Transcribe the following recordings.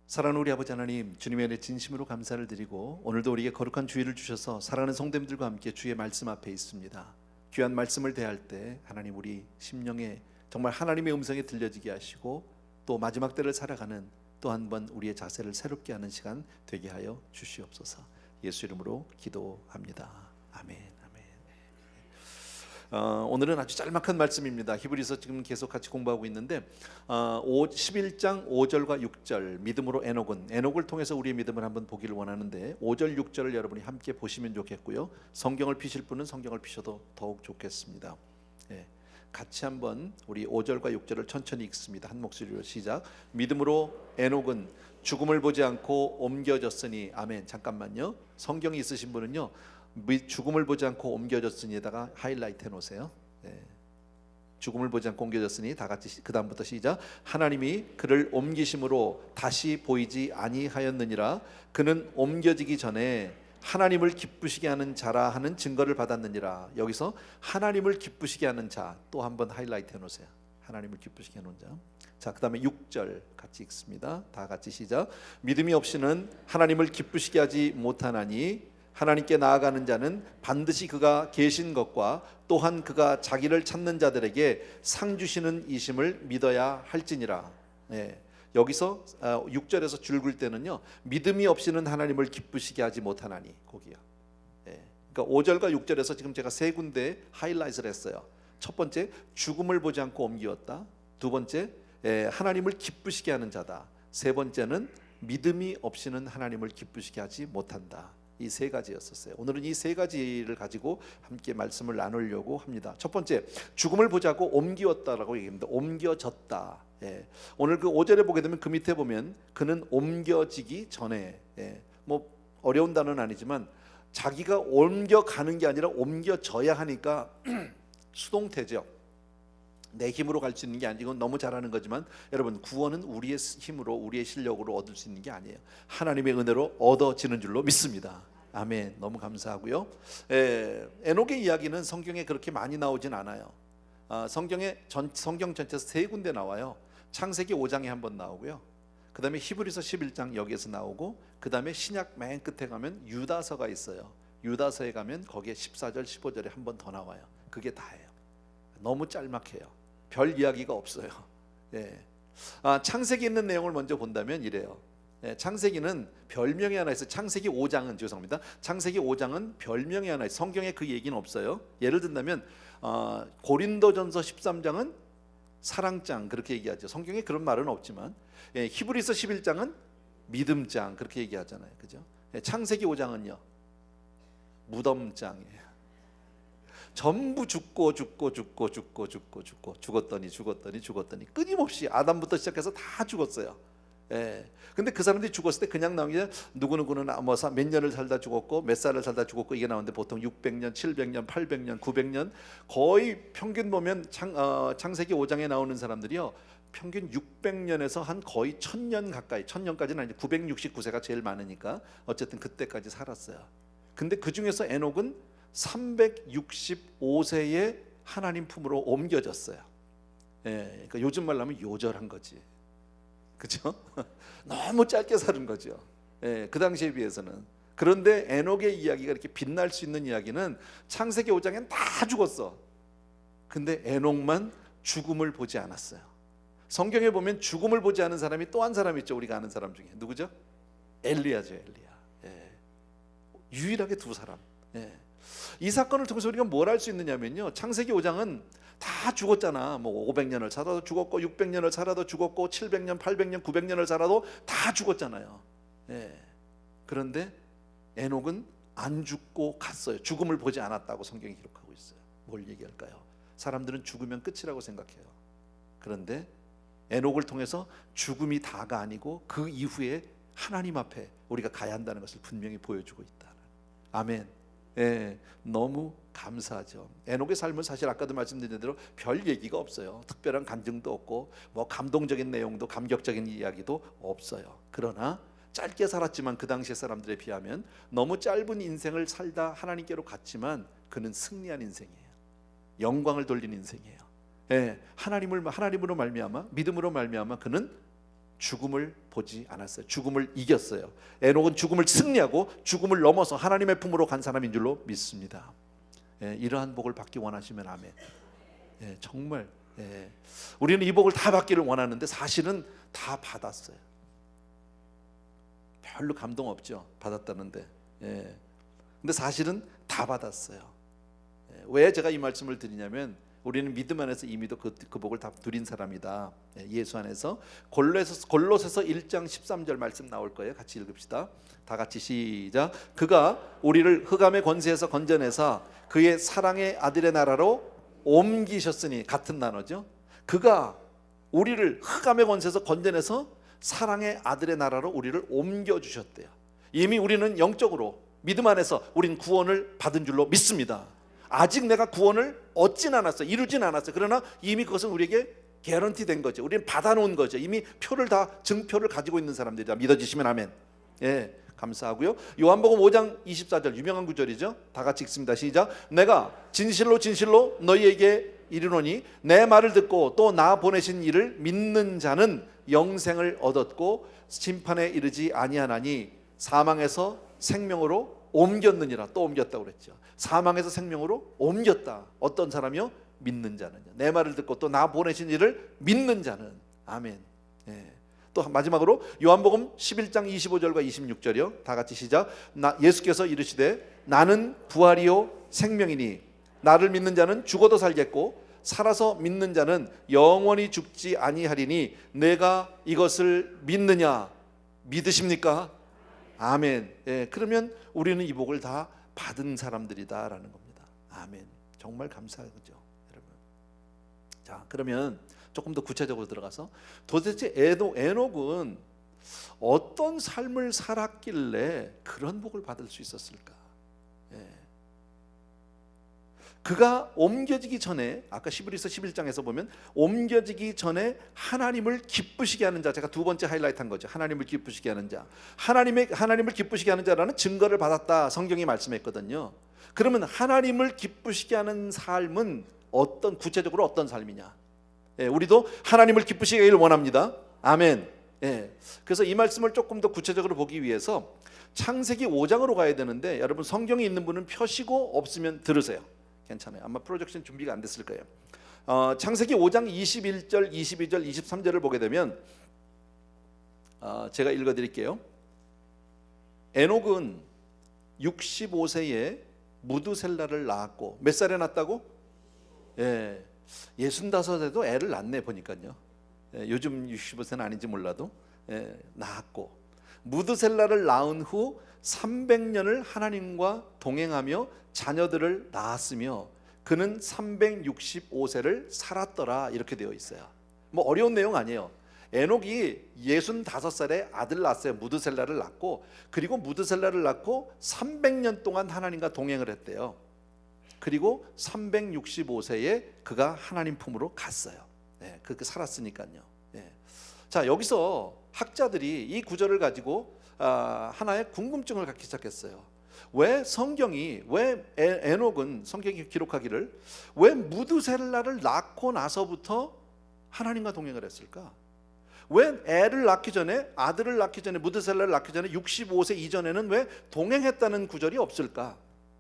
사랑하는 우리 아버지 하나님, 주님의 은혜 진심으로 감사를 드리고 오늘도 우리에게 거룩한 주의를 주셔서 사랑하는 성도님들과 함께 주의 말씀 앞에 있습니다. 귀한 말씀을 대할 때 하나님 우리 심령에 정말 하나님의 음성이 들려지게 하시고 또 마지막 때를 살아가는 또 한 번 우리의 자세를 새롭게 하는 시간 되게 하여 주시옵소서. 예수 이름으로 기도합니다. 아멘. 오늘은 아주 짤막한 말씀입니다. 히브리서 지금 계속 같이 공부하고 있는데 11장 5절과 6절 믿음으로 에녹을 통해서 우리의 믿음을 한번 보기를 원하는데 5절 6절을 여러분이 함께 보시면 좋겠고요. 성경을 피실 분은 성경을 피셔도 더욱 좋겠습니다. 같이 한번 우리 5절과 6절을 천천히 읽습니다. 한 목소리로 시작. 믿음으로 에녹은 죽음을 보지 않고 옮겨졌으니. 아멘. 잠깐만요. 성경이 있으신 분은요, 죽음을 보지 않고 옮겨졌으니에다가 하이라이트 해놓으세요. 죽음을 보지 않고 옮겨졌으니 다 같이 그 다음부터 시작. 하나님이 그를 옮기심으로 다시 보이지 아니하였느니라. 그는 옮겨지기 전에 하나님을 기쁘시게 하는 자라 하는 증거를 받았느니라. 여기서 하나님을 기쁘시게 하는 자 또 한번 하이라이트 해놓으세요. 하나님을 기쁘시게 하는 자. 자, 그 다음에 6절 같이 읽습니다. 다 같이 시작. 믿음이 없이는 하나님을 기쁘시게 하지 못하나니 하나님께 나아가는 자는 반드시 그가 계신 것과 또한 그가 자기를 찾는 자들에게 상 주시는 이심을 믿어야 할지니라. 여기서 6절에서 줄 긋을 때는요, 믿음이 없이는 하나님을 기쁘시게 하지 못하나니, 거기요. 그러니까 5절과 6절에서 지금 제가 세 군데 하이라이트를 했어요. 첫 번째, 죽음을 보지 않고 옮기었다. 두 번째, 하나님을 기쁘시게 하는 자다. 세 번째는 믿음이 없이는 하나님을 기쁘시게 하지 못한다. 이 세 가지였었어요. 오늘은 이 세 가지를 가지고 함께 말씀을 나누려고 합니다. 첫 번째, 죽음을 보지 않고 옮기었다라고 얘기합니다. 옮겨졌다. 오늘 그 5절에 보게 되면 그 밑에 보면 그는 옮겨지기 전에, 뭐 어려운 단어는 아니지만 자기가 옮겨가는 게 아니라 옮겨져야 하니까 수동태죠. 내 힘으로 갈 수 있는 게 아니고 너무 잘하는 거지만 여러분, 구원은 우리의 힘으로 우리의 실력으로 얻을 수 있는 게 아니에요. 하나님의 은혜로 얻어지는 줄로 믿습니다. 아멘. 너무 감사하고요. 에녹의 이야기는 성경에 그렇게 많이 나오진 않아요. 성경 전체에서 세 군데 나와요. 창세기 5장에 한번 나오고요. 그 다음에 히브리서 11장 여기에서 나오고, 그 다음에 신약 맨 끝에 가면 유다서가 있어요. 유다서에 가면 거기에 14절 15절에 한 번 더 나와요. 그게 다예요. 너무 짤막해요. 별 이야기가 없어요. 창세기 있는 내용을 먼저 본다면 이래요. 창세기는 별명이 하나 있어요. 창세기 5장은, 죄송합니다, 창세기 5장은 별명이 하나 있어요. 성경에 그 얘기는 없어요. 예를 든다면 고린도전서 13장은 사랑장 그렇게 얘기하죠. 성경에 그런 말은 없지만 히브리서 11장은 믿음장 그렇게 얘기하잖아요. 그죠? 창세기 5장은요, 무덤장이에요. 전부 죽었더니 끊임없이 아담부터 시작해서 다 죽었어요. 근데 그 사람들이 죽었을 때 그냥 나온 게 누구누구는 몇 년을 살다 죽었고 몇 살을 살다 죽었고 이게 나오는데 보통 600년, 700년, 800년, 900년, 거의 평균 보면 창세기 5장에 나오는 사람들이요, 평균 600년에서 한 거의 1000년 가까이, 1000년까지는 아니고 969세가 제일 많으니까 어쨌든 그때까지 살았어요. 근데 그 중에서 에녹은 365세에 하나님 품으로 옮겨졌어요. 그러니까 요즘 말로 하면 요절한 거지. 그죠? 너무 짧게 사는 거죠. 그 당시에 비해서는. 그런데 에녹의 이야기가 이렇게 빛날 수 있는 이야기는 창세기 5장엔 다 죽었어. 근데 에녹만 죽음을 보지 않았어요. 성경에 보면 죽음을 보지 않은 사람이 또 한 사람 있죠. 우리가 아는 사람 중에 누구죠? 엘리야죠. 엘리야. 유일하게 두 사람. 이 사건을 통해서 우리가 뭘 알 수 있느냐면요, 창세기 5장은 다 죽었잖아. 뭐 500년을 살아도 죽었고 600년을 살아도 죽었고 700년, 800년, 900년을 살아도 다 죽었잖아요. 그런데 에녹은 안 죽고 갔어요. 죽음을 보지 않았다고 성경이 기록하고 있어요. 뭘 얘기할까요? 사람들은 죽으면 끝이라고 생각해요. 그런데 에녹을 통해서 죽음이 다가 아니고 그 이후에 하나님 앞에 우리가 가야 한다는 것을 분명히 보여주고 있다. 아멘. 너무 감사하죠. 에녹의 삶은 사실 아까도 말씀드린 대로 별 얘기가 없어요. 특별한 간증도 없고 뭐 감동적인 내용도 감격적인 이야기도 없어요. 그러나 짧게 살았지만 그 당시의 사람들에 비하면 너무 짧은 인생을 살다 하나님께로 갔지만 그는 승리한 인생이에요. 영광을 돌린 인생이에요. 하나님으로 말미암아, 믿음으로 말미암아 그는 죽음을 보지 않았어요. 죽음을 이겼어요. 에녹은 죽음을 승리하고 죽음을 넘어서 하나님의 품으로 간 사람인 줄로 믿습니다. 이러한 복을 받기 원하시면 아멘. 정말 우리는 이 복을 다 받기를 원하는데 사실은 다 받았어요. 별로 감동 없죠, 받았다는데. 근데 사실은 다 받았어요. 왜 제가 이 말씀을 드리냐면 우리는 믿음 안에서 이미도 그 복을 다 누린 사람이다. 예수 안에서. 골로새서 1장 13절 말씀 나올 거예요. 같이 읽읍시다. 다 같이 시작. 그가 우리를 흑암의 권세에서 건져내사 그의 사랑의 아들의 나라로 옮기셨으니, 같은 단어죠. 그가 우리를 흑암의 권세에서 건져내서 사랑의 아들의 나라로 우리를 옮겨주셨대요. 이미 우리는 영적으로 믿음 안에서 우린 구원을 받은 줄로 믿습니다. 아직 내가 구원을 얻진 않았어요. 이루진 않았어요. 그러나 이미 그것은 우리에게 개런티 된 거죠. 우리는 받아놓은 거죠. 이미 표를 다, 증표를 가지고 있는 사람들이다. 믿어지시면 아멘. 감사하고요. 요한복음 5장 24절 유명한 구절이죠. 다 같이 읽습니다. 시작. 내가 진실로 진실로 너희에게 이르노니 내 말을 듣고 또 나 보내신 이를 믿는 자는 영생을 얻었고 심판에 이르지 아니하나니 사망에서 생명으로 옮겼느니라. 또 옮겼다고 그랬죠. 사망에서 생명으로 옮겼다. 어떤 사람이요? 믿는 자는요. 내 말을 듣고 또 나 보내신 이를 믿는 자는. 아멘. 또 마지막으로 요한복음 11장 25절과 26절이요. 다 같이 시작. 예수께서 이르시되 나는 부활이요 생명이니 나를 믿는 자는 죽어도 살겠고 살아서 믿는 자는 영원히 죽지 아니하리니 내가 이것을 믿느냐? 믿으십니까? 아멘. 그러면 우리는 이 복을 다 받은 사람들이다라는 겁니다. 아멘. 정말 감사하죠, 여러분. 자, 그러면 조금 더 구체적으로 들어가서 도대체 에녹은 어떤 삶을 살았길래 그런 복을 받을 수 있었을까? 그가 옮겨지기 전에, 아까 히브리서 11장에서 보면 옮겨지기 전에 하나님을 기쁘시게 하는 자, 제가 두 번째 하이라이트 한 거죠. 하나님을 기쁘시게 하는 자. 하나님을 기쁘시게 하는 자라는 증거를 받았다, 성경이 말씀했거든요. 그러면 하나님을 기쁘시게 하는 삶은 구체적으로 어떤 삶이냐? 우리도 하나님을 기쁘시게 하기를 원합니다. 아멘. 그래서 이 말씀을 조금 더 구체적으로 보기 위해서 창세기 5장으로 가야 되는데, 여러분 성경이 있는 분은 펴시고 없으면 들으세요. 괜찮아요. 아마 프로젝션 준비가 안 됐을 거예요. 창세기 5장 21절, 22절, 23절을 보게 되면 제가 읽어드릴게요. 에녹은 65세에 무두셀라를 낳았고, 몇 살에 낳았다고? 65에도 애를 낳네 보니까요. 요즘 65세는 아닌지 몰라도 낳았고, 무두셀라를 낳은 후 300년을 하나님과 동행하며 자녀들을 낳았으며 그는 365세를 살았더라. 이렇게 되어 있어요. 뭐 어려운 내용 아니에요. 에녹이 65살에 아들 낳았어요. 무드셀라를 낳고, 그리고 무드셀라를 낳고 300년 동안 하나님과 동행을 했대요. 그리고 365세에 그가 하나님 품으로 갔어요. 그렇게 살았으니까요. 자, 여기서 학자들이 이 구절을 가지고 하나의 궁금증을 갖기 시작했어요. 왜 에녹은 성경이 기록하기를 왜 무드셀라를 낳고 나서부터 하나님과 동행을 했을까? 왜 애를 낳기 전에, 아들을 낳기 전에, 무드셀라를 낳기 전에 65세 이전에는 왜 동행했다는 구절이 없을까?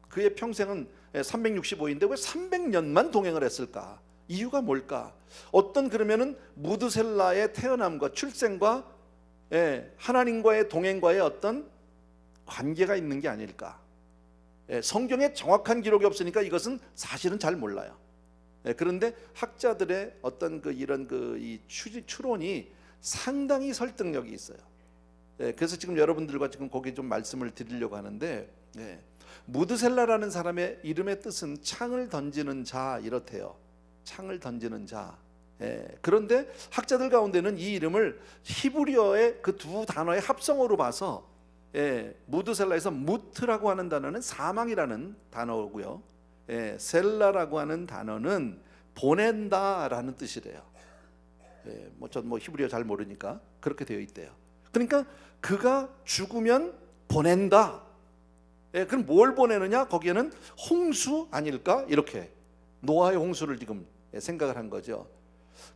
그의 평생은 365인데 왜 300년만 동행을 했을까? 이유가 뭘까? 그러면은 무드셀라의 태어남과 출생과 하나님과의 동행과의 어떤 관계가 있는 게 아닐까? 성경에 정확한 기록이 없으니까 이것은 사실은 잘 몰라요. 그런데 학자들의 어떤 이 추론이 상당히 설득력이 있어요. 그래서 지금 여러분들과 지금 거기 좀 말씀을 드리려고 하는데, 무드셀라라는 사람의 이름의 뜻은 창을 던지는 자, 이렇대요. 창을 던지는 자. 그런데 학자들 가운데는 이 이름을 히브리어의 그 두 단어의 합성어로 봐서, 무드셀라에서 무트라고 하는 단어는 사망이라는 단어고요, 셀라라고 하는 단어는 보낸다라는 뜻이래요. 전 히브리어 잘 모르니까 그렇게 되어 있대요. 그러니까 그가 죽으면 보낸다. 그럼 뭘 보내느냐? 거기에는 홍수 아닐까? 이렇게 노아의 홍수를 지금 생각을 한 거죠.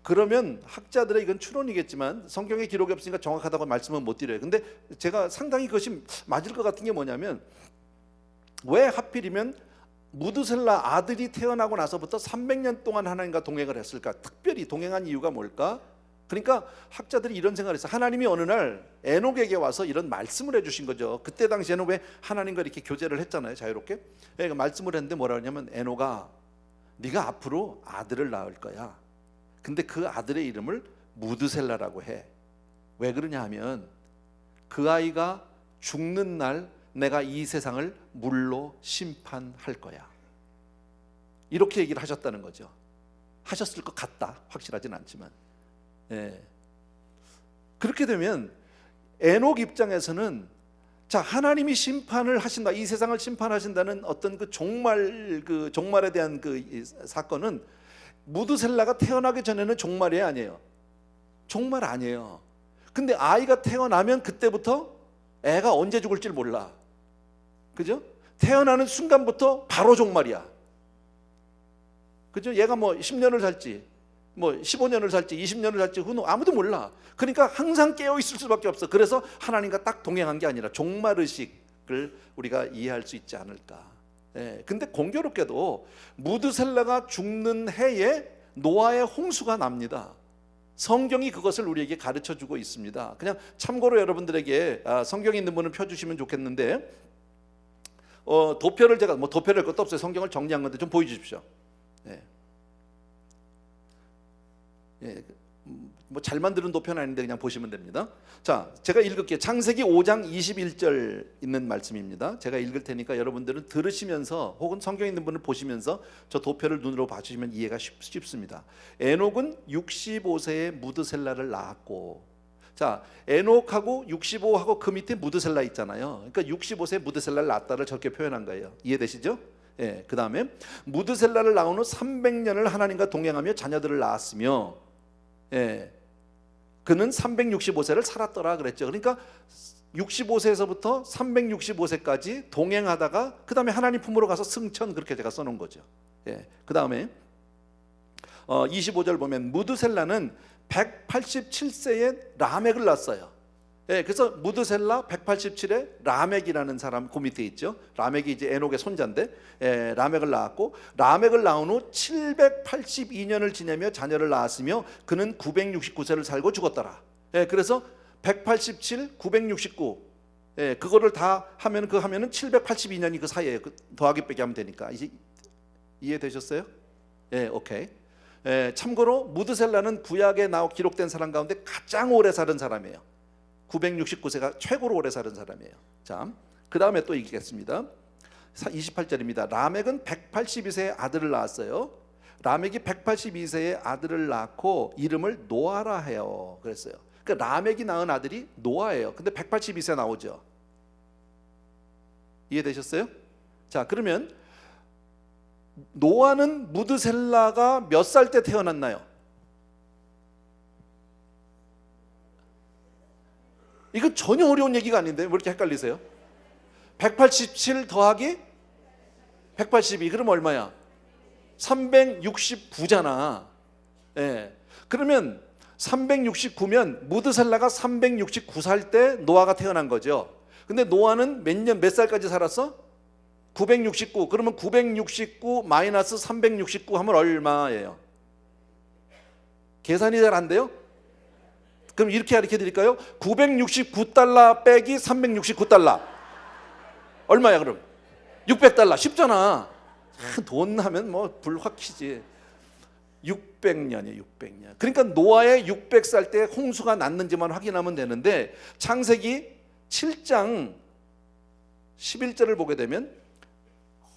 그러면 학자들의 이건 추론이겠지만 성경에 기록이 없으니까 정확하다고 말씀은 못 드려요. 근데 제가 상당히 그것이 맞을 것 같은 게 뭐냐면, 왜 하필이면 무드셀라 아들이 태어나고 나서부터 300년 동안 하나님과 동행을 했을까? 특별히 동행한 이유가 뭘까? 그러니까 학자들이 이런 생각을 했어요. 하나님이 어느 날 에녹에게 와서 이런 말씀을 해주신 거죠. 그때 당시에는 왜 하나님과 이렇게 교제를 했잖아요, 자유롭게. 그러니까 말씀을 했는데 뭐라 하냐면, 에녹아, 네가 앞으로 아들을 낳을 거야. 근데 그 아들의 이름을 무드셀라라고 해. 왜 그러냐 하면, 그 아이가 죽는 날 내가 이 세상을 물로 심판할 거야. 이렇게 얘기를 하셨다는 거죠. 하셨을 것 같다, 확실하진 않지만. 예. 그렇게 되면 에녹 입장에서는, 자, 하나님이 심판을 하신다, 이 세상을 심판하신다는 어떤 그 종말에 대한 그 사건은 무드셀라가 태어나기 전에는 종말이 아니에요. 종말 아니에요. 근데 아이가 태어나면 그때부터 애가 언제 죽을지 몰라. 그죠? 태어나는 순간부터 바로 종말이야. 그죠? 얘가 뭐 10년을 살지, 뭐 15년을 살지, 20년을 살지 아무도 몰라. 그러니까 항상 깨어 있을 수밖에 없어. 그래서 하나님과 딱 동행한 게 아니라 종말의식을 우리가 이해할 수 있지 않을까. 예. 근데 공교롭게도 무드셀라가 죽는 해에 노아의 홍수가 납니다. 성경이 그것을 우리에게 가르쳐 주고 있습니다. 그냥 참고로 여러분들에게 성경에 있는 분은 펴주시면 좋겠는데, 도표를 제가 도표를 할 것도 없어요. 성경을 정리한 건데 좀 보여주십시오. 예. 예. 뭐 잘 만드는 도표는 아닌데 그냥 보시면 됩니다. 자, 제가 읽을게요. 창세기 5장 21절 있는 말씀입니다. 제가 읽을 테니까 여러분들은 들으시면서 혹은 성경에 있는 분을 보시면서 저 도표를 눈으로 봐주시면 이해가 쉽습니다. 에녹은 65세에 무드셀라를 낳았고, 자, 에녹하고 65하고 그 밑에 무드셀라 있잖아요. 그러니까 65세에 무드셀라를 낳았다를 저렇게 표현한 거예요. 이해되시죠? 예. 그 다음에 무드셀라를 낳은 후 300년을 하나님과 동행하며 자녀들을 낳았으며, 예, 그는 365세를 살았더라 그랬죠. 그러니까 65세에서부터 365세까지 동행하다가 그 다음에 하나님 품으로 가서 승천, 그렇게 제가 써놓은 거죠. 예. 그 다음에 25절 보면 무드셀라는 187세에 라멕을 낳았어요. 예, 그래서 무드셀라 187에 라멕이라는 사람 그 밑에 있죠. 라멕이 이제 에녹의 손자인데, 라멕을 낳았고, 라멕을 낳은 후 782년을 지내며 자녀를 낳았으며 그는 969세를 살고 죽었더라. 예, 그래서 187, 969, 그거를 다 하면 하면은 782년이 그 사이에 더하기 빼기 하면 되니까. 이제 이해되셨어요? 예, 오케이. 참고로 무드셀라는 구약에 기록된 사람 가운데 가장 오래 사는 사람이에요. 969세가 최고로 오래 사는 사람이에요. 자, 그 다음에 또 읽겠습니다. 28절입니다. 라멕은 182세에 아들을 낳았어요. 라멕이 182세에 아들을 낳고 이름을 노아라 해요. 그랬어요. 그러니까 라멕이 낳은 아들이 노아예요. 근데 182세 나오죠. 이해되셨어요? 자, 그러면 노아는 무드셀라가 몇 살 때 태어났나요? 이거 전혀 어려운 얘기가 아닌데 왜 이렇게 헷갈리세요? 187 더하기 182, 그럼 얼마야? 369잖아. 예. 그러면 369면 무드셀라가 369살 때 노아가 태어난 거죠. 근데 노아는 몇 살까지 살았어? 969. 그러면 969 마이너스 369 하면 얼마예요? 계산이 잘 안 돼요? 그럼 이렇게 가르쳐 드릴까요? 969달러 빼기 369달러 얼마야 그럼? 600달러. 쉽잖아. 돈 하면 뭐 불 확 켜지. 600년이에요. 600년. 그러니까 노아의 600살 때 홍수가 났는지만 확인하면 되는데, 창세기 7장 11절을 보게 되면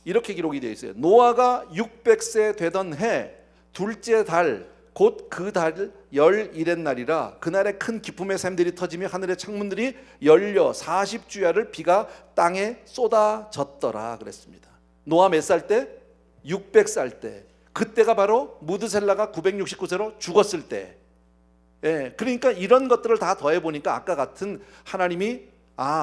이렇게 기록이 되어 있어요. 노아가 600세 되던 해 둘째 달 곧 그 달 열일의 날이라 그날에 큰 기쁨의 샘들이 터지며 하늘의 창문들이 열려 40주야를 비가 땅에 쏟아졌더라 그랬습니다. 노아 몇 살 때? 600살 때. 그때가 바로 무드셀라가 969세로 죽었을 때. 예, 그러니까 이런 것들을 다 더해 보니까 아까 같은 하나님이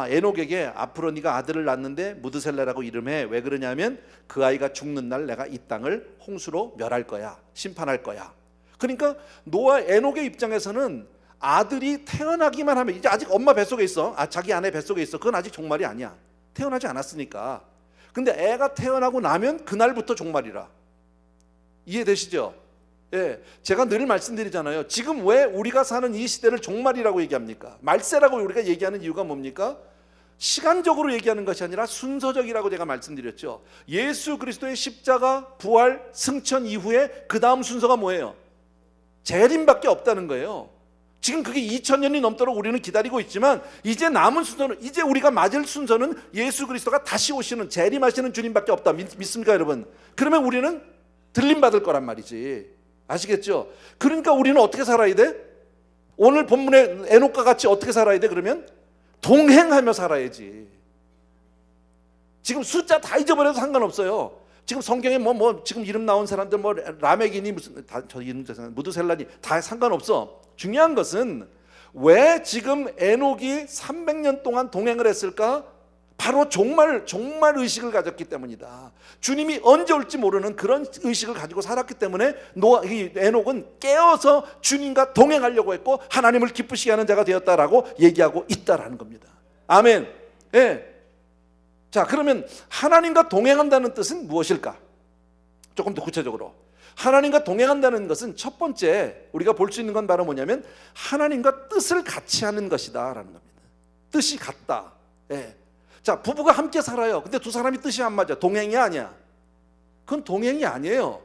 에녹에게 앞으로 네가 아들을 낳는데 무드셀라라고 이름해. 왜 그러냐면 그 아이가 죽는 날 내가 이 땅을 홍수로 멸할 거야, 심판할 거야. 그러니까 노아 에녹의 입장에서는 아들이 태어나기만 하면, 이제 아직 엄마 뱃속에 있어, 자기 아내 뱃속에 있어, 그건 아직 종말이 아니야. 태어나지 않았으니까. 근데 애가 태어나고 나면 그날부터 종말이라. 이해되시죠? 예, 제가 늘 말씀드리잖아요. 지금 왜 우리가 사는 이 시대를 종말이라고 얘기합니까? 말세라고 우리가 얘기하는 이유가 뭡니까? 시간적으로 얘기하는 것이 아니라 순서적이라고 제가 말씀드렸죠. 예수 그리스도의 십자가, 부활, 승천 이후에 그 다음 순서가 뭐예요? 재림밖에 없다는 거예요. 지금 그게 2000년이 넘도록 우리는 기다리고 있지만, 이제 남은 순서는, 이제 우리가 맞을 순서는 예수 그리스도가 다시 오시는, 재림하시는 주님밖에 없다. 믿습니까 여러분? 그러면 우리는 들림받을 거란 말이지. 아시겠죠? 그러니까 우리는 어떻게 살아야 돼? 오늘 본문의 에녹과 같이 어떻게 살아야 돼? 그러면 동행하며 살아야지. 지금 숫자 다 잊어버려도 상관없어요. 지금 성경에 지금 이름 나온 사람들 라멕이니 무슨 저 이름 무드셀라니 다 상관없어. 중요한 것은 왜 지금 에녹이 300년 동안 동행을 했을까? 바로 종말 의식을 가졌기 때문이다. 주님이 언제 올지 모르는 그런 의식을 가지고 살았기 때문에 에녹은 깨어서 주님과 동행하려고 했고 하나님을 기쁘시게 하는 자가 되었다라고 얘기하고 있다라는 겁니다. 아멘. 예. 자, 그러면 하나님과 동행한다는 뜻은 무엇일까? 조금 더 구체적으로. 하나님과 동행한다는 것은 첫 번째 우리가 볼 수 있는 건 바로 뭐냐면 하나님과 뜻을 같이 하는 것이다 라는 겁니다. 뜻이 같다. 예. 자, 부부가 함께 살아요. 근데 두 사람이 뜻이 안 맞아. 동행이 아니야. 그건 동행이 아니에요.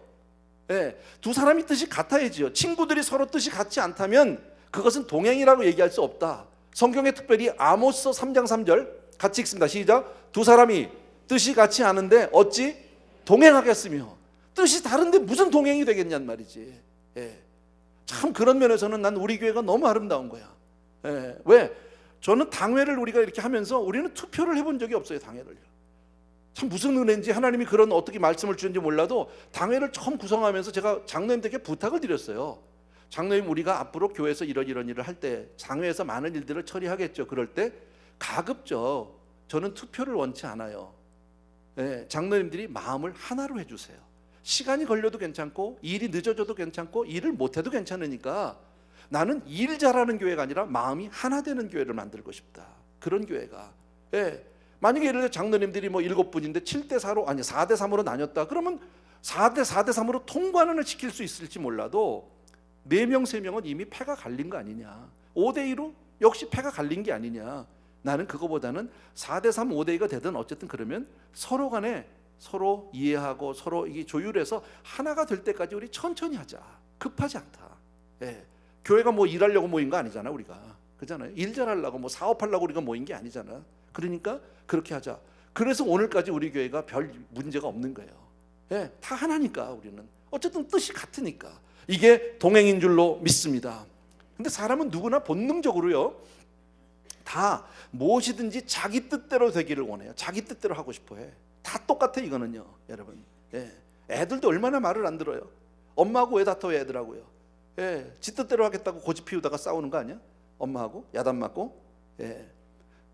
예. 두 사람이 뜻이 같아야지요. 친구들이 서로 뜻이 같지 않다면 그것은 동행이라고 얘기할 수 없다. 성경에 특별히 아모스 3장 3절 같이 읽습니다. 시작. 두 사람이 뜻이 같지 않은데 어찌 동행하겠으며. 뜻이 다른데 무슨 동행이 되겠냔 말이지. 예. 참 그런 면에서는 난 우리 교회가 너무 아름다운 거야. 예. 왜? 저는 당회를 우리가 이렇게 하면서 우리는 투표를 해본 적이 없어요. 당회를요. 참 무슨 은혜인지 하나님이 그런 어떻게 말씀을 주는지 몰라도 당회를 처음 구성하면서 제가 장로님들께 부탁을 드렸어요. 장로님, 우리가 앞으로 교회에서 이런 일을 할 때 당회에서 많은 일들을 처리하겠죠. 그럴 때 가급적 저는 투표를 원치 않아요. 예, 장로님들이 마음을 하나로 해주세요. 시간이 걸려도 괜찮고 일이 늦어져도 괜찮고 일을 못해도 괜찮으니까 나는 일 잘하는 교회가 아니라 마음이 하나 되는 교회를 만들고 싶다. 그런 교회가. 예. 만약에 예를 들어 장로님들이 7분인데 7대4로 아니 4대3으로 나뉘었다. 그러면 4대3으로 통관을 시킬 수 있을지 몰라도 4명 3명은 이미 패가 갈린 거 아니냐. 5대2로 역시 패가 갈린 게 아니냐. 나는 그거보다는 4대3, 5대2가 되든 어쨌든 그러면 서로 간에 서로 이해하고 서로 이게 조율해서 하나가 될 때까지 우리 천천히 하자. 급하지 않다. 예. 교회가 일하려고 모인 거 아니잖아. 우리가 그잖아요. 일 잘하려고 사업하려고 우리가 모인 게 아니잖아. 그러니까 그렇게 하자. 그래서 오늘까지 우리 교회가 별 문제가 없는 거예요. 예, 다 하나니까. 우리는 어쨌든 뜻이 같으니까 이게 동행인 줄로 믿습니다. 근데 사람은 누구나 본능적으로요 다 무엇이든지 자기 뜻대로 되기를 원해요. 자기 뜻대로 하고 싶어해. 다 똑같아 이거는요 여러분. 예. 애들도 얼마나 말을 안 들어요. 엄마하고 왜 다퉈요 애들하고요. 예, 지 뜻대로 하겠다고 고집 피우다가 싸우는 거 아니야? 엄마하고 야단 맞고. 예.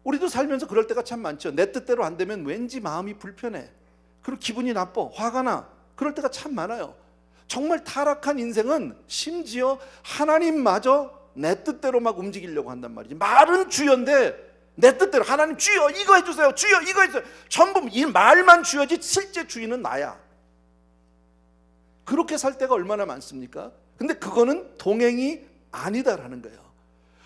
우리도 살면서 그럴 때가 참 많죠. 내 뜻대로 안 되면 왠지 마음이 불편해. 그리고 기분이 나빠. 화가 나. 그럴 때가 참 많아요. 정말 타락한 인생은 심지어 하나님마저 내 뜻대로 막 움직이려고 한단 말이지. 말은 주여인데 내 뜻대로 하나님 주여 이거 해주세요. 주여 이거 해주세요. 전부 이 말만 주여지 실제 주인은 나야. 그렇게 살 때가 얼마나 많습니까? 근데 그거는 동행이 아니다라는 거예요.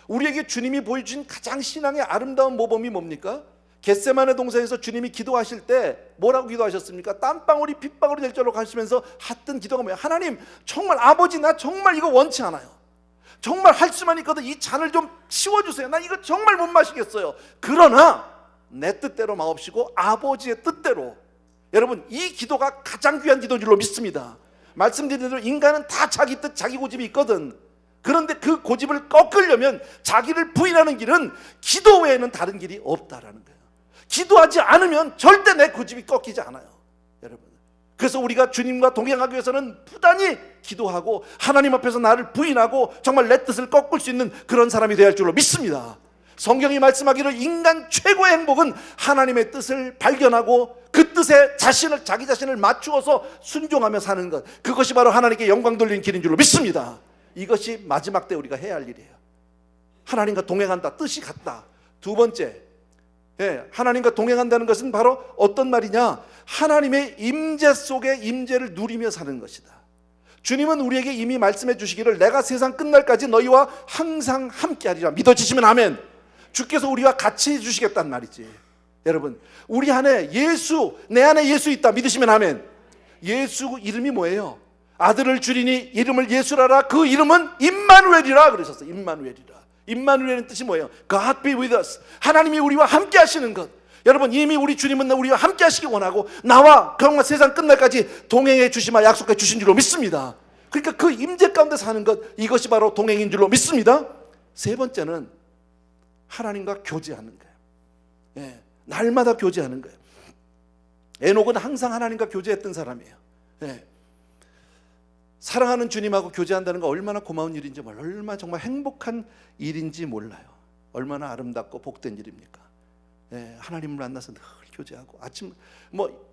우리에게 주님이 보여준 가장 신앙의 아름다운 모범이 뭡니까? 겟세마네 동산에서 주님이 기도하실 때 뭐라고 기도하셨습니까? 땀방울이 핏방울이 될 줄로 가시면서 했던 기도가 뭐예요? 하나님 정말 아버지 나 정말 이거 원치 않아요. 정말 할 수만 있거든 이 잔을 좀 치워주세요. 나 이거 정말 못 마시겠어요. 그러나 내 뜻대로 마옵시고 아버지의 뜻대로. 여러분 이 기도가 가장 귀한 기도인 줄로 믿습니다. 말씀드린 대로 인간은 다 자기 뜻 자기 고집이 있거든. 그런데 그 고집을 꺾으려면 자기를 부인하는 길은 기도 외에는 다른 길이 없다라는 거예요. 기도하지 않으면 절대 내 고집이 꺾이지 않아요 여러분. 그래서 우리가 주님과 동행하기 위해서는 부단히 기도하고 하나님 앞에서 나를 부인하고 정말 내 뜻을 꺾을 수 있는 그런 사람이 되어야 할 줄로 믿습니다. 성경이 말씀하기를 인간 최고의 행복은 하나님의 뜻을 발견하고 그 뜻에 자기 자신을 맞추어서 순종하며 사는 것, 그것이 바로 하나님께 영광 돌리는 길인 줄로 믿습니다. 이것이 마지막 때 우리가 해야 할 일이에요. 하나님과 동행한다, 뜻이 같다. 두 번째, 하나님과 동행한다는 것은 바로 어떤 말이냐? 하나님의 임재 속에 임재를 누리며 사는 것이다. 주님은 우리에게 이미 말씀해 주시기를 내가 세상 끝날까지 너희와 항상 함께하리라. 믿어지시면 아멘. 주께서 우리와 같이 해주시겠다는 말이지. 여러분, 우리 안에 예수, 내 안에 예수 있다. 믿으시면 아멘. 예수 이름이 뭐예요? 아들을 주리니 이름을 예수라라. 그 이름은 임마누엘이라 그러셨어요. 임마누엘이라. 임마누엘은 뜻이 뭐예요? God be with us. 하나님이 우리와 함께 하시는 것. 여러분, 이미 우리 주님은 우리와 함께 하시기 원하고 나와 정말 세상 끝날까지 동행해 주시마 약속해 주신 줄로 믿습니다. 그러니까 그 임재 가운데 사는 것, 이것이 바로 동행인 줄로 믿습니다. 세 번째는 하나님과 교제하는 거예요. 날마다 교제하는 거예요. 에녹은 항상 하나님과 교제했던 사람이에요. 사랑하는 주님하고 교제한다는 거 얼마나 고마운 일인지 몰라요. 얼마나 정말 행복한 일인지 몰라요. 얼마나 아름답고 복된 일입니까? 하나님을 만나서 늘 교제하고 아침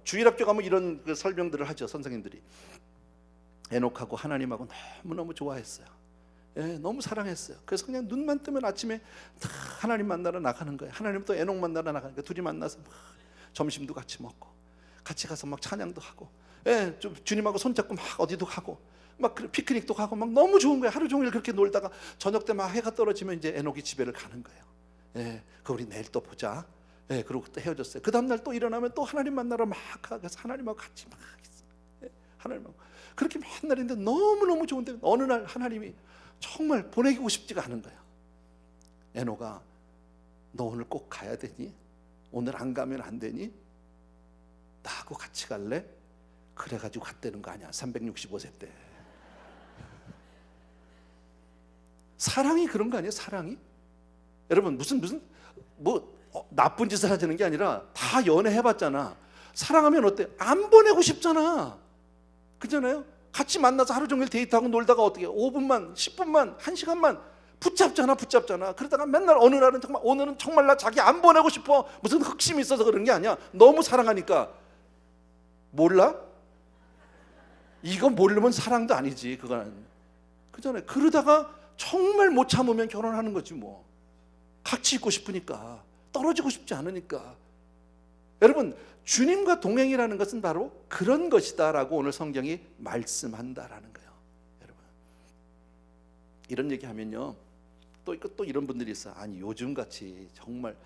주일학교 가면 이런 그 설명들을 하죠. 선생님들이 에녹하고 하나님하고 너무너무 좋아했어요. 너무 사랑했어요. 그래서 그냥 눈만 뜨면 아침에 다 하나님 만나러 나가는 거예요. 하나님 또 에녹 만나러 나가는 거예요. 둘이 만나서 막 점심도 같이 먹고 같이 가서 막 찬양도 하고 좀 주님하고 손잡고 막 어디도 가고 막 피크닉도 가고 막 너무 좋은 거예요. 하루 종일 그렇게 놀다가 저녁 때 막 해가 떨어지면 이제 에녹이 집에를 가는 거예요. 그 우리 내일 또 보자. 그리고 또 헤어졌어요. 그 다음날 또 일어나면 또 하나님 만나러 막 가서 하나님하고 같이 막 있어요. 하나님하고 그렇게 맨날 있는데 너무너무 좋은데 어느 날 하나님이 정말 보내기고 싶지가 않은 거예요. 에녹아, 너 오늘 꼭 가야 되니? 오늘 안 가면 안 되니? 나하고 같이 갈래? 그래가지고 갔다는 거 아니야. 365세 때. 사랑이 그런 거 아니에요? 사랑이? 여러분 무슨 나쁜 짓을 하자는 게 아니라 다 연애해봤잖아. 사랑하면 어때? 안 보내고 싶잖아. 그잖아요? 같이 만나서 하루 종일 데이트하고 놀다가 어떻게 5분만 10분만 1시간만 붙잡잖아. 그러다가 맨날 어느 날은 정말 오늘은 정말 나 자기 안 보내고 싶어. 무슨 흑심이 있어서 그런 게 아니야. 너무 사랑하니까. 몰라? 이건 모르면 사랑도 아니지. 그건 그잖아요. 그러다가 정말 못 참으면 결혼하는 거지 뭐. 같이 있고 싶으니까, 떨어지고 싶지 않으니까. 여러분, 주님과 동행이라는 것은 바로 그런 것이다라고 오늘 성경이 말씀한다라는 거예요. 여러분, 이런 얘기하면요, 또 이런 분들이 있어요. 아니 요즘같이 정말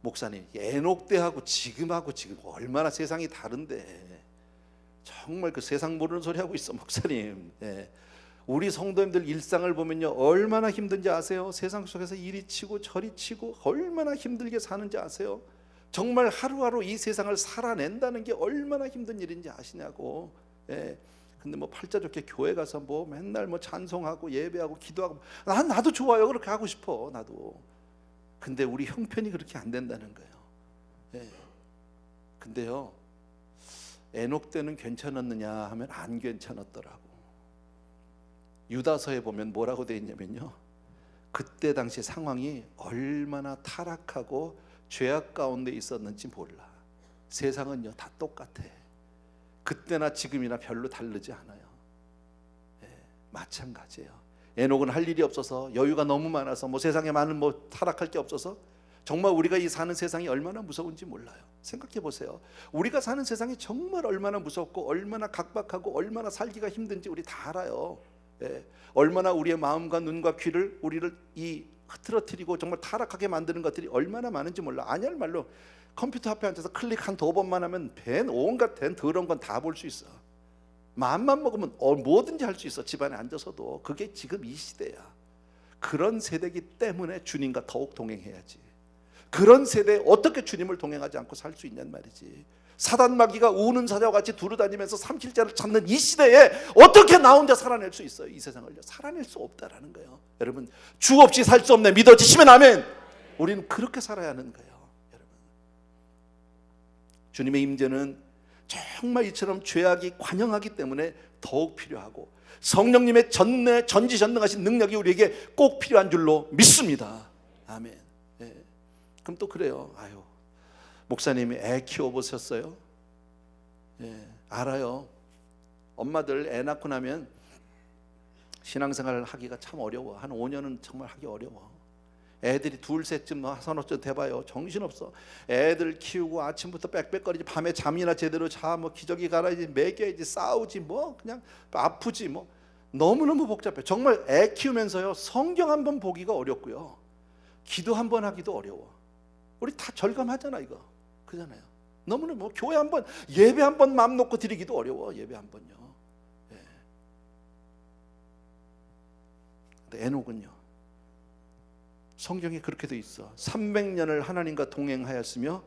목사님 에녹 때하고 지금하고 지금 얼마나 세상이 다른데 정말 그 세상 모르는 소리 하고 있어 목사님. 우리 성도님들 일상을 보면요 얼마나 힘든지 아세요? 세상 속에서 이리 치고 저리 치고 얼마나 힘들게 사는지 아세요? 정말 하루하루 이 세상을 살아낸다는 게 얼마나 힘든 일인지 아시냐고. 근데 팔자 좋게 교회 가서 맨날 찬송하고 예배하고 기도하고 나도 좋아요. 그렇게 하고 싶어 나도. 근데 우리 형편이 그렇게 안 된다는 거예요. 근데요 에녹 때는 괜찮았느냐 하면 안 괜찮았더라고. 유다서에 보면 뭐라고 되어 있냐면요, 그때 당시 상황이 얼마나 타락하고 죄악 가운데 있었는지 몰라. 세상은요 다 똑같아. 그때나 지금이나 별로 다르지 않아요. 마찬가지예요. 에녹은 할 일이 없어서 여유가 너무 많아서 세상에 많은 타락할 게 없어서 정말 우리가 이 사는 세상이 얼마나 무서운지 몰라요. 생각해 보세요. 우리가 사는 세상이 정말 얼마나 무섭고 얼마나 각박하고 얼마나 살기가 힘든지 우리 다 알아요. 얼마나 우리의 마음과 눈과 귀를 우리를 흐트러뜨리고 정말 타락하게 만드는 것들이 얼마나 많은지 몰라. 아니할 말로 컴퓨터 앞에 앉아서 클릭 한 2번만 하면 온갖 더러운 건 다 볼 수 있어. 마음만 먹으면 뭐든지 할 수 있어. 집안에 앉아서도. 그게 지금 이 시대야. 그런 세대이기 때문에 주님과 더욱 동행해야지. 그런 세대에 어떻게 주님을 동행하지 않고 살 수 있냔 말이지. 사단 마귀가 우는 사자와 같이 두루다니면서 삼킬자를 찾는 이 시대에 어떻게 나 혼자 살아낼 수 있어요? 이 세상을 살아낼 수 없다라는 거예요. 여러분, 주 없이 살 수 없네. 믿어지시면 아멘. 우리는 그렇게 살아야 하는 거예요. 여러분, 주님의 임재는 정말 이처럼 죄악이 관영하기 때문에 더욱 필요하고 성령님의 전지전능하신 능력이 우리에게 꼭 필요한 줄로 믿습니다. 아멘. 그럼 또 그래요. 목사님이 애 키워보셨어요? 알아요. 엄마들 애 낳고 나면 신앙생활을 하기가 참 어려워. 한 5년은 정말 하기 어려워. 애들이 둘 셋쯤 서너쯤 돼봐요. 정신없어. 애들 키우고 아침부터 빽빽거리지, 밤에 잠이나 제대로 자, 뭐 기저귀 갈아야지, 먹여야지, 싸우지, 뭐 그냥 아프지, 뭐 너무너무 복잡해. 정말 애 키우면서요, 성경 한 번 보기가 어렵고요, 기도 한 번 하기도 어려워. 우리 다 절감하잖아, 이거. 그잖아요. 너무나 뭐 교회 한 번, 예배 한 번 마음 놓고 드리기도 어려워. 예배 한 번요. 예. 근데 에녹은요, 성경에 그렇게 돼 있어. 300년을 하나님과 동행하였으며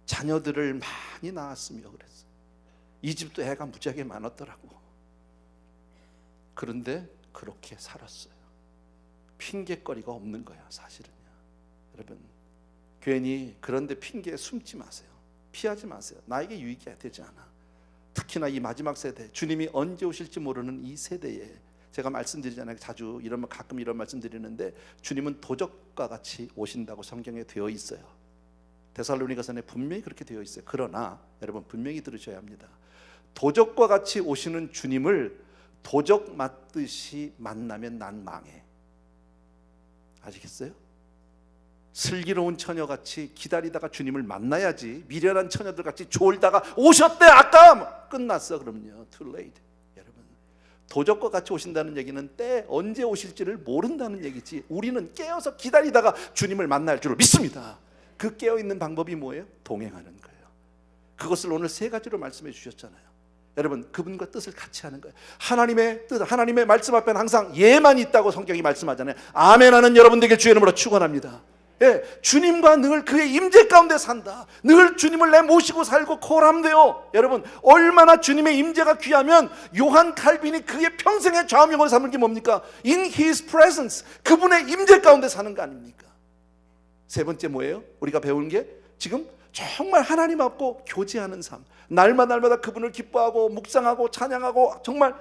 자녀들을 많이 낳았으며 그랬어. 이 집도 애가 무지하게 많았더라고. 그런데 그렇게 살았어요. 핑계거리가 없는 거야, 사실은요. 여러분, 괜히 그런데 핑계에 숨지 마세요. 피하지 마세요. 나에게 유익이 되지 않아. 특히나 이 마지막 세대, 주님이 언제 오실지 모르는 이 세대에, 제가 말씀드리잖아요. 자주 가끔 이런 말씀 드리는데, 주님은 도적과 같이 오신다고 성경에 되어 있어요. 데살로니가서에 분명히 그렇게 되어 있어요. 그러나 여러분, 분명히 들으셔야 합니다. 도적과 같이 오시는 주님을 도적 맞듯이 만나면 난 망해. 아시겠어요? 슬기로운 처녀같이 기다리다가 주님을 만나야지, 미련한 처녀들 같이 졸다가 오셨대 아까 끝났어. 그럼요, too late. 여러분, 도적과 같이 오신다는 얘기는 때 언제 오실지를 모른다는 얘기지, 우리는 깨어서 기다리다가 주님을 만날 줄 믿습니다. 그 깨어있는 방법이 뭐예요? 동행하는 거예요. 그것을 오늘 세 가지로 말씀해 주셨잖아요. 여러분, 그분과 뜻을 같이 하는 거예요. 하나님의 뜻, 하나님의 말씀 앞에는 항상 예만 있다고 성경이 말씀하잖아요. 아멘 하는 여러분들에게 주의 이름으로 축원합니다. 예, 주님과 늘 그의 임재 가운데 산다. 늘 주님을 내 모시고 살고 코람돼요. 여러분, 얼마나 주님의 임재가 귀하면 요한 칼빈이 그의 평생의 좌우명을 삼은 게 뭡니까? In His presence, 그분의 임재 가운데 사는 거 아닙니까? 세 번째 뭐예요? 우리가 배운 게 지금 정말 하나님 앞고 교제하는 삶, 날마다 그분을 기뻐하고 묵상하고 찬양하고 정말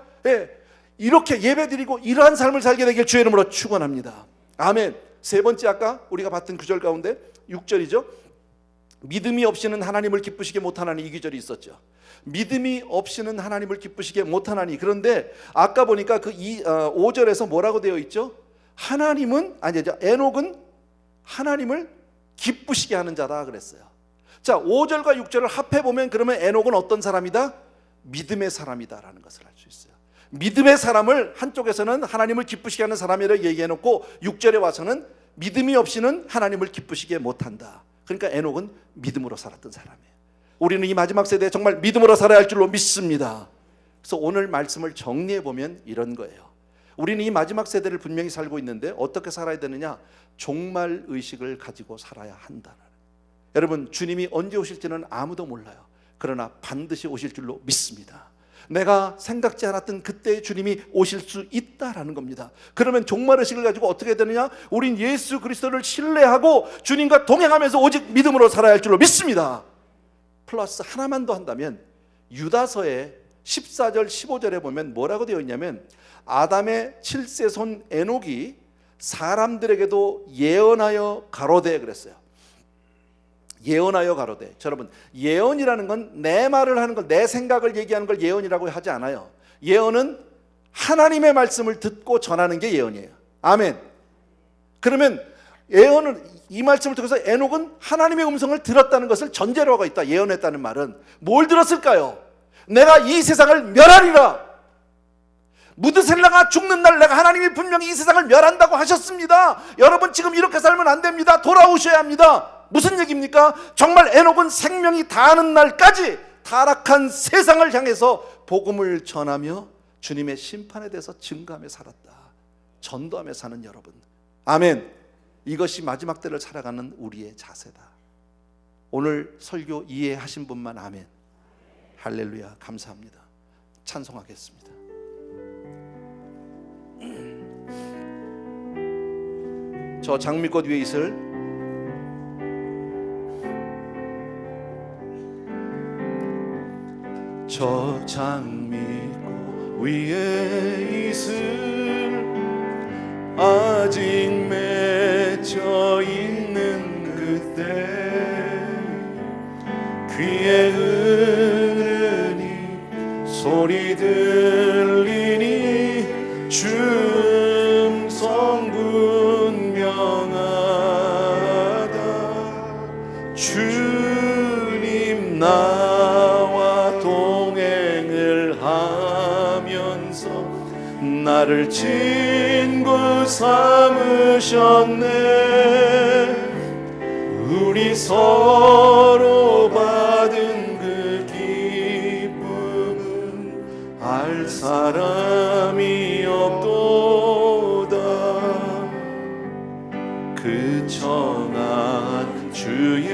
이렇게 예배드리고 이러한 삶을 살게 되길 주의 이름으로 축원합니다. 아멘. 세 번째, 아까 우리가 봤던 구절 가운데 6절이죠. 믿음이 없이는 하나님을 기쁘시게 못하나니, 이 구절이 있었죠. 믿음이 없이는 하나님을 기쁘시게 못하나니. 그런데 아까 보니까 그 5절에서 뭐라고 되어 있죠? 하나님은, 아니죠, 에녹은 하나님을 기쁘시게 하는 자다 그랬어요. 자, 5절과 6절을 합해보면 그러면 에녹은 어떤 사람이다? 믿음의 사람이다라는 것을 알 수 있어요. 믿음의 사람을 한쪽에서는 하나님을 기쁘시게 하는 사람이라고 얘기해놓고 6절에 와서는 믿음이 없이는 하나님을 기쁘시게 못한다. 그러니까 에녹은 믿음으로 살았던 사람이에요. 우리는 이 마지막 세대에 정말 믿음으로 살아야 할 줄로 믿습니다. 그래서 오늘 말씀을 정리해보면 이런 거예요. 우리는 이 마지막 세대를 분명히 살고 있는데 어떻게 살아야 되느냐? 종말 의식을 가지고 살아야 한다. 여러분, 주님이 언제 오실지는 아무도 몰라요. 그러나 반드시 오실 줄로 믿습니다. 내가 생각지 않았던 그때의 주님이 오실 수 있다라는 겁니다. 그러면 종말의식을 가지고 어떻게 되느냐? 우린 예수 그리스도를 신뢰하고 주님과 동행하면서 오직 믿음으로 살아야 할 줄로 믿습니다. 플러스 하나만 더 한다면, 유다서의 14절 15절에 보면 뭐라고 되어 있냐면, 아담의 7세손 에녹이 사람들에게도 예언하여 가로되 그랬어요. 예언하여 가로되. 여러분, 예언이라는 건 내 말을 하는 걸, 내 생각을 얘기하는 걸 예언이라고 하지 않아요. 예언은 하나님의 말씀을 듣고 전하는 게 예언이에요. 아멘. 그러면 예언은, 이 말씀을 통해서 에녹은 하나님의 음성을 들었다는 것을 전제로 하고 있다. 예언했다는 말은 뭘 들었을까요? 내가 이 세상을 멸하리라. 무드셀라가 죽는 날 내가 하나님이 분명히 이 세상을 멸한다고 하셨습니다. 여러분, 지금 이렇게 살면 안 됩니다. 돌아오셔야 합니다. 무슨 얘기입니까? 정말 에녹은 생명이 다하는 날까지 타락한 세상을 향해서 복음을 전하며 주님의 심판에 대해서 증거하며 살았다. 전도하며 사는 여러분, 아멘. 이것이 마지막 때를 살아가는 우리의 자세다. 오늘 설교 이해하신 분만 아멘. 할렐루야. 감사합니다. 찬송하겠습니다. 저 장미꽃 위에 있을 저 장미꽃 위에 있을 아직 맺혀 있는 그때 귀에 흐르니 소리 들리니 주 음성 분명하다. 주님 나와 동행을 하면서 나를 친구 삼으셨네. 우리 서로 받은 그 기쁨은 알 사람이 없도다. 그 청한 주의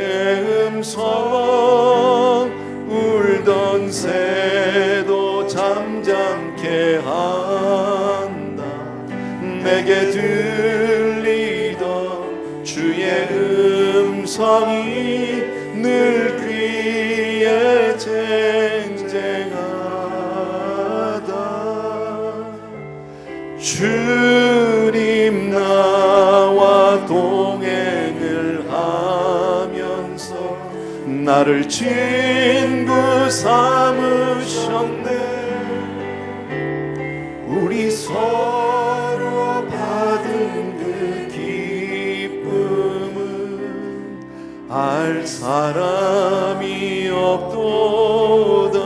음성 울던 새도 잠잠케 한다. 내게 들리던 주의 음성이 늘 귀에 쟁쟁하다. 주님 나와 동행을 하면서 나를 친구 삼으셨네. 우리 서로 받은 그 기쁨은 알 사람이 없도다.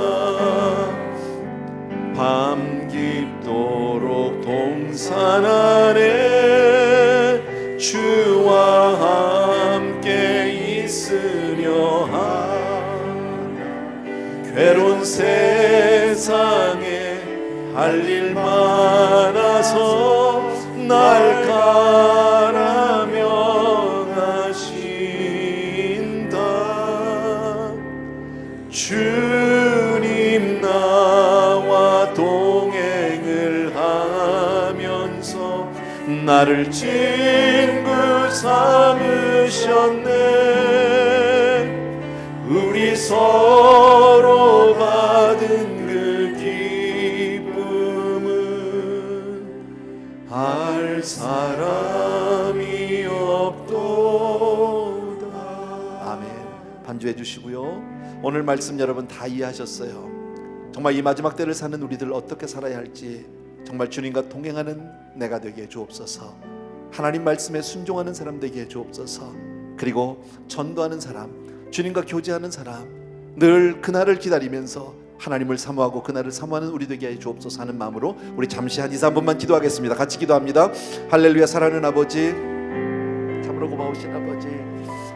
밤 깊도록 동산 안에 주와 함께 있으려 하나. 괴로운 세상에 할 일 많아서 날 가라면하신다. 주님 나와 동행을 하면서 나를 친구 삼으셨네. 우리 서로 받은 그 기쁨은 알 사람이 없도다. 아멘. 반주해 주시고요. 오늘 말씀 여러분 다 이해하셨어요. 정말 이 마지막 때를 사는 우리들 어떻게 살아야 할지 정말 주님과 동행하는 내가 되게 해 주옵소서. 하나님 말씀에 순종하는 사람 되게 해 주옵소서. 그리고 전도하는 사람, 주님과 교제하는 사람, 늘 그날을 기다리면서 하나님을 사모하고 그날을 사모하는 우리 되게 해 주옵소서 하는 마음으로 우리 잠시 한 2, 3분만 기도하겠습니다. 같이 기도합니다. 할렐루야. 사랑하는 아버지, 참으로 고마우신 아버지,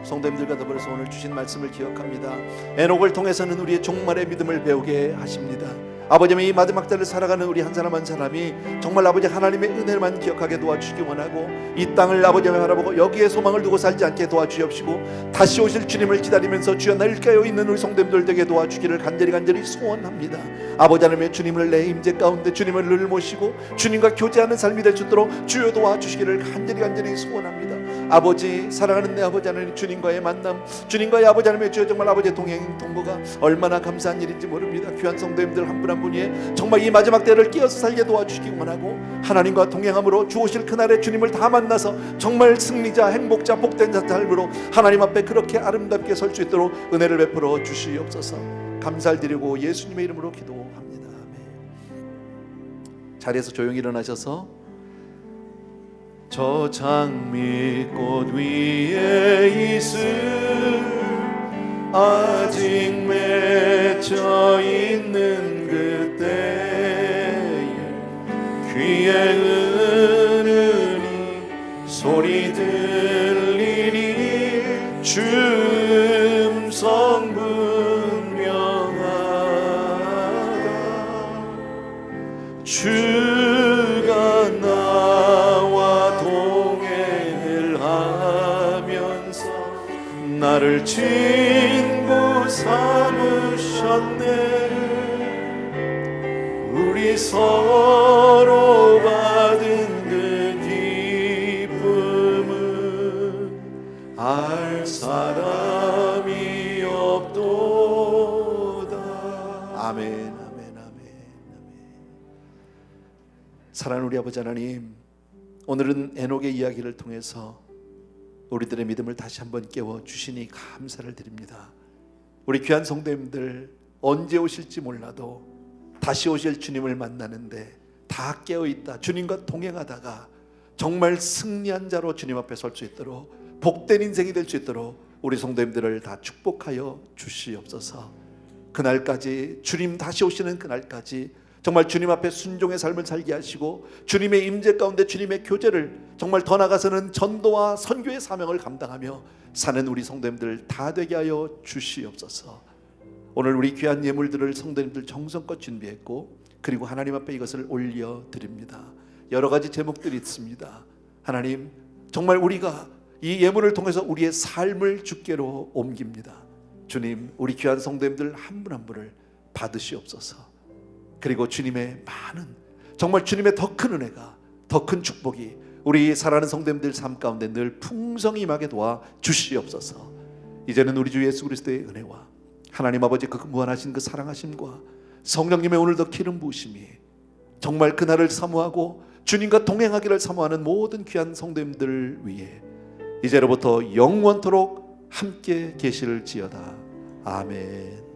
성도님들과 더불어서 오늘 주신 말씀을 기억합니다. 에녹을 통해서는 우리의 종말의 믿음을 배우게 하십니다. 아버지, 이 마지막 때를 살아가는 우리 한 사람 한 사람이 정말 아버지 하나님의 은혜만 기억하게 도와주시기 원하고, 이 땅을 아버지 바라보고 여기에 소망을 두고 살지 않게 도와주옵시고, 다시 오실 주님을 기다리면서 주여 날 깨어 있는 우리 성도님들 되게 도와주기를 간절히 소원합니다. 아버지 하나님의 주님을 내 임재 가운데 주님을 늘 모시고 주님과 교제하는 삶이 될 수 있도록 주여 도와주시기를 간절히 소원합니다. 아버지, 사랑하는 내 아버지 하나님, 주님과의 만남, 주님과의 아버지 하나님의 주여 정말 아버지의 동행 동거가 얼마나 감사한 일인지 모릅니다. 귀한 성도님들 한 분 한 분이 정말 이 마지막 때를 끼어서 살게 도와주시기 원하고, 하나님과 동행함으로 주 오실 그날에 주님을 다 만나서 정말 승리자, 행복자, 복된 자 삶으로 하나님 앞에 그렇게 아름답게 설 수 있도록 은혜를 베풀어 주시옵소서. 감사를 드리고 예수님의 이름으로 기도합니다. 아멘. 자리에서 조용히 일어나셔서 저 장미꽃 위에 있을 아직 맺혀 있는 그때에 귀에 은은히 소리 들리니 주 음성 분명하다. 주가 나와 동행을 하면서 나를 친구 삼으셨네. 우리 서로 받은 그 기쁨은 알 사람이 없도다. 아멘, 아멘, 아멘, 아멘. 사랑하는 우리 아버지 하나님, 오늘은 에녹의 이야기를 통해서 우리들의 믿음을 다시 한번 깨워 주시니 감사를 드립니다. 우리 귀한 성도님들 언제 오실지 몰라도 다시 오실 주님을 만나는데 다 깨어있다 주님과 동행하다가 정말 승리한 자로 주님 앞에 설 수 있도록 복된 인생이 될 수 있도록 우리 성도님들을 다 축복하여 주시옵소서. 그날까지, 주님 다시 오시는 그날까지 정말 주님 앞에 순종의 삶을 살게 하시고 주님의 임재 가운데 주님의 교제를 정말 더 나아가서는 전도와 선교의 사명을 감당하며 사는 우리 성도님들 다 되게 하여 주시옵소서. 오늘 우리 귀한 예물들을 성도님들 정성껏 준비했고 그리고 하나님 앞에 이것을 올려드립니다. 여러 가지 제목들이 있습니다. 하나님, 정말 우리가 이 예물을 통해서 우리의 삶을 주께로 옮깁니다. 주님, 우리 귀한 성도님들 한 분 한 분을 받으시옵소서. 그리고 주님의 많은, 정말 주님의 더 큰 은혜가, 더 큰 축복이 우리 사랑하는 성도님들 삶 가운데 늘 풍성히 임하게 도와 주시옵소서. 이제는 우리 주 예수 그리스도의 은혜와 하나님 아버지 그 무한하신 그 사랑하심과 성령님의 오늘도 기름 부으심이 정말 그날을 사모하고 주님과 동행하기를 사모하는 모든 귀한 성도님들 위해 이제로부터 영원토록 함께 계실지어다. 아멘.